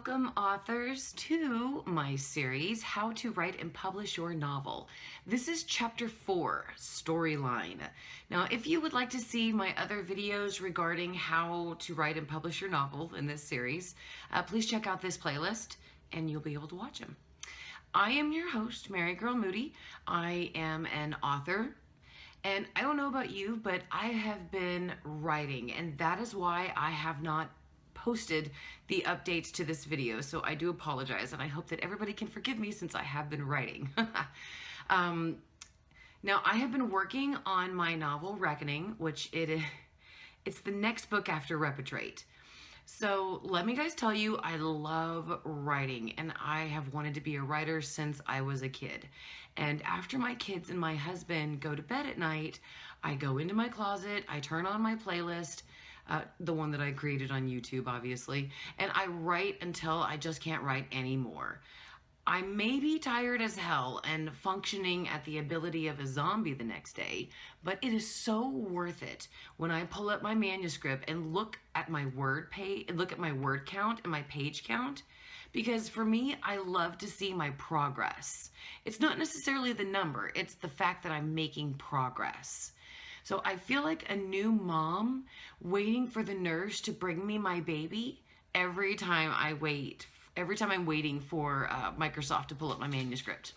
Welcome, authors, to my series, How to Write and Publish Your Novel. This is Chapter 4, Storyline. Now, if you would like to see my other videos regarding how to write and publish your novel in this series, please check out this playlist and you'll be able to watch them. I am your host, MaryGirl Moody. I am an author. And I don't know about you, but I have been writing, and that is why I have not posted the updates to this video. So I do apologize, and I hope that everybody can forgive me since I have been writing. Now, I have been working on my novel, Reckoning, which it's the next book after Repetrate. So let me guys tell you, I love writing, and I have wanted to be a writer since I was a kid. And after my kids and my husband go to bed at night, I go into my closet, I turn on my playlist, the one that I created on YouTube, obviously, and I write until I just can't write anymore. I may be tired as hell and functioning at the ability of a zombie the next day, but it is so worth it when I pull up my manuscript and look at my word count and my page count, because for me, I love to see my progress. It's not necessarily the number, it's the fact that I'm making progress. So I feel like a new mom waiting for the nurse to bring me my baby every time I'm waiting for Microsoft to pull up my manuscript.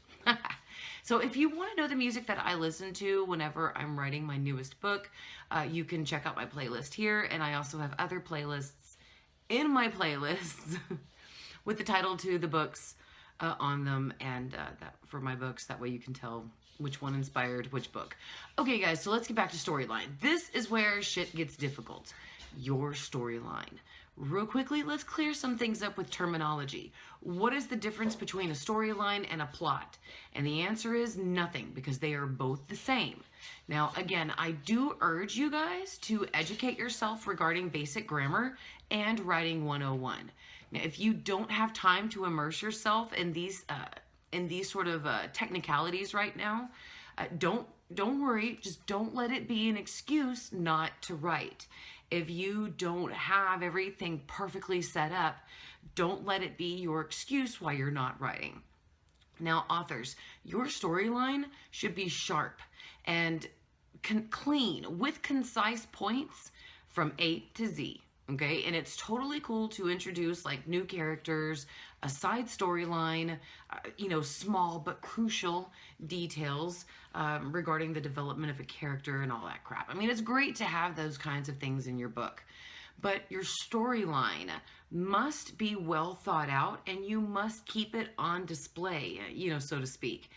So if you want to know the music that I listen to whenever I'm writing my newest book, you can check out my playlist here. And I also have other playlists in my playlists with the title to the books on them, and that for my books. That way you can tell which one inspired which book. Okay guys, so let's get back to storyline. This is where shit gets difficult. Your storyline. Real quickly, let's clear some things up with terminology. What is the difference between a storyline and a plot? And the answer is nothing, because they are both the same. Now, again, I do urge you guys to educate yourself regarding basic grammar and writing 101. Now, if you don't have time to immerse yourself in these sort of technicalities right now, don't worry. Just don't let it be an excuse not to write. If you don't have everything perfectly set up, don't let it be your excuse why you're not writing. Now, authors, your storyline should be sharp and clean with concise points from A to Z. Okay, and it's totally cool to introduce like new characters, a side storyline, small but crucial details regarding the development of a character and all that crap. I mean, it's great to have those kinds of things in your book, but your storyline must be well thought out, and you must keep it on display, so to speak.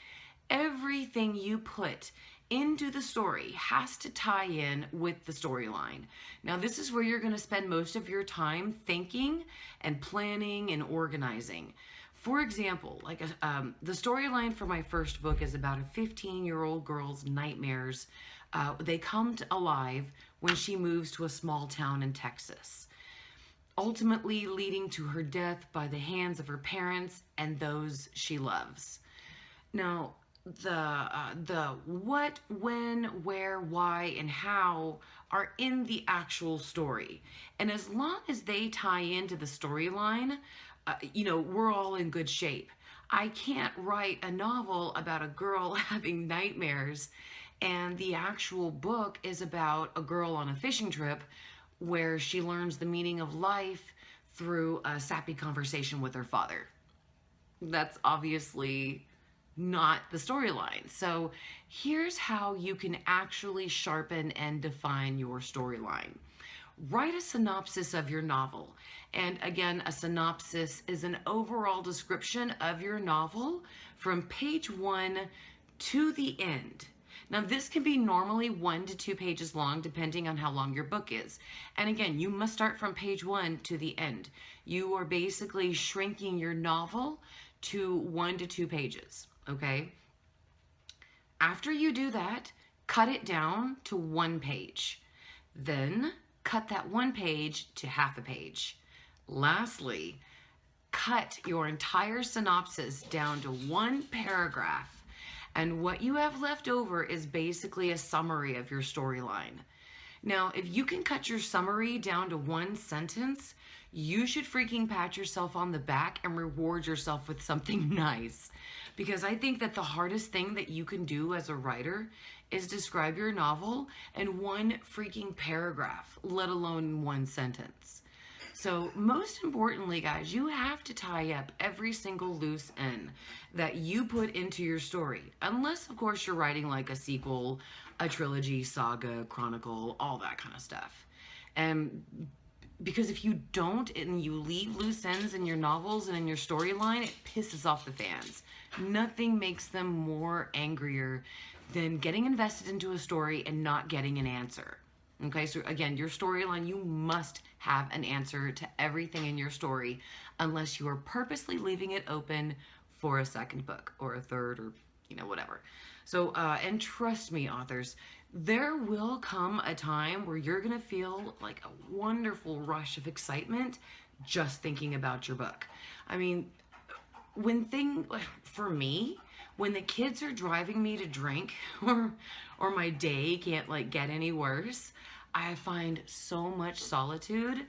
Everything you put into the story has to tie in with the storyline. Now, this is where you're going to spend most of your time thinking and planning and organizing. For example, like the storyline for my first book is about a 15-year-old girl's nightmares. They come alive when she moves to a small town in Texas, ultimately leading to her death by the hands of her parents and those she loves. Now, the what, when, where, why, and how are in the actual story. And as long as they tie into the storyline, we're all in good shape. I can't write a novel about a girl having nightmares and the actual book is about a girl on a fishing trip where she learns the meaning of life through a sappy conversation with her father. That's obviously not the storyline. So here's how you can actually sharpen and define your storyline. Write a synopsis of your novel. And again, a synopsis is an overall description of your novel from page 1 to the end. Now, this can be normally 1 to 2 pages long, depending on how long your book is. And again, you must start from page 1 to the end. You are basically shrinking your novel to 1 to 2 pages. Okay? After you do that, cut it down to 1 page. Then cut that 1 page to half a page. Lastly, cut your entire synopsis down to 1 paragraph. And what you have left over is basically a summary of your storyline. Now, if you can cut your summary down to 1 sentence, you should freaking pat yourself on the back and reward yourself with something nice. Because I think that the hardest thing that you can do as a writer is describe your novel in one freaking paragraph, let alone one sentence. So most importantly, guys, you have to tie up every single loose end that you put into your story. Unless, of course, you're writing like a sequel, a trilogy, saga, chronicle, all that kind of stuff. And because if you don't and you leave loose ends in your novels and in your storyline, it pisses off the fans. Nothing makes them more angrier than getting invested into a story and not getting an answer. Okay, so again, your storyline, you must have an answer to everything in your story unless you are purposely leaving it open for a second book or a third or, whatever. So, and trust me, authors, there will come a time where you're going to feel like a wonderful rush of excitement just thinking about your book. I mean, for me, when the kids are driving me to drink or my day can't like get any worse, I find so much solitude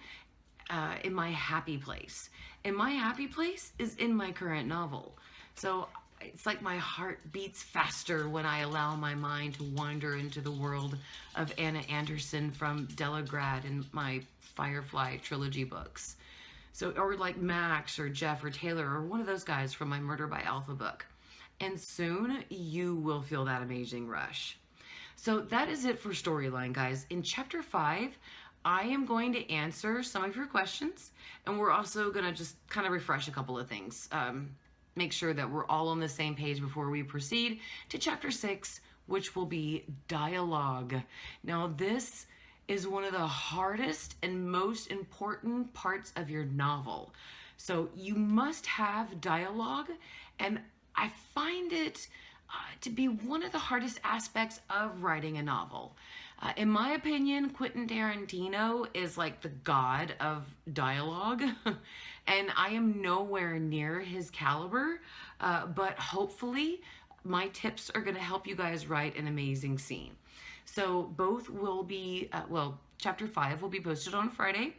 in my happy place. And my happy place is in my current novel. So it's like my heart beats faster when I allow my mind to wander into the world of Anna Anderson from Delagrad in my Firefly trilogy books. So, or like Max or Jeff or Taylor or one of those guys from my Murder by Alpha book. And soon you will feel that amazing rush. So that is it for storyline, guys. In chapter 5, I am going to answer some of your questions, and we're also going to just kind of refresh a couple of things. Make sure that we're all on the same page before we proceed to chapter 6, which will be dialogue. Now, this is one of the hardest and most important parts of your novel. So you must have dialogue, and I find it to be one of the hardest aspects of writing a novel. In my opinion, Quentin Tarantino is like the god of dialogue, and I am nowhere near his caliber, but hopefully my tips are going to help you guys write an amazing scene. So both will be, chapter 5 will be posted on Friday.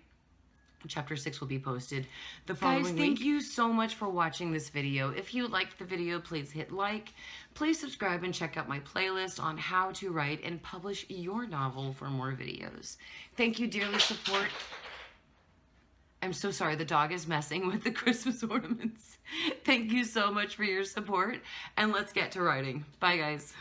Chapter 6 will be posted the following week. Guys, thank you so much for watching this video. If you liked the video, please hit like. Please subscribe and check out my playlist on how to write and publish your novel for more videos. Thank you, dearly support. I'm so sorry, the dog is messing with the Christmas ornaments. Thank you so much for your support, and let's get to writing. Bye, guys.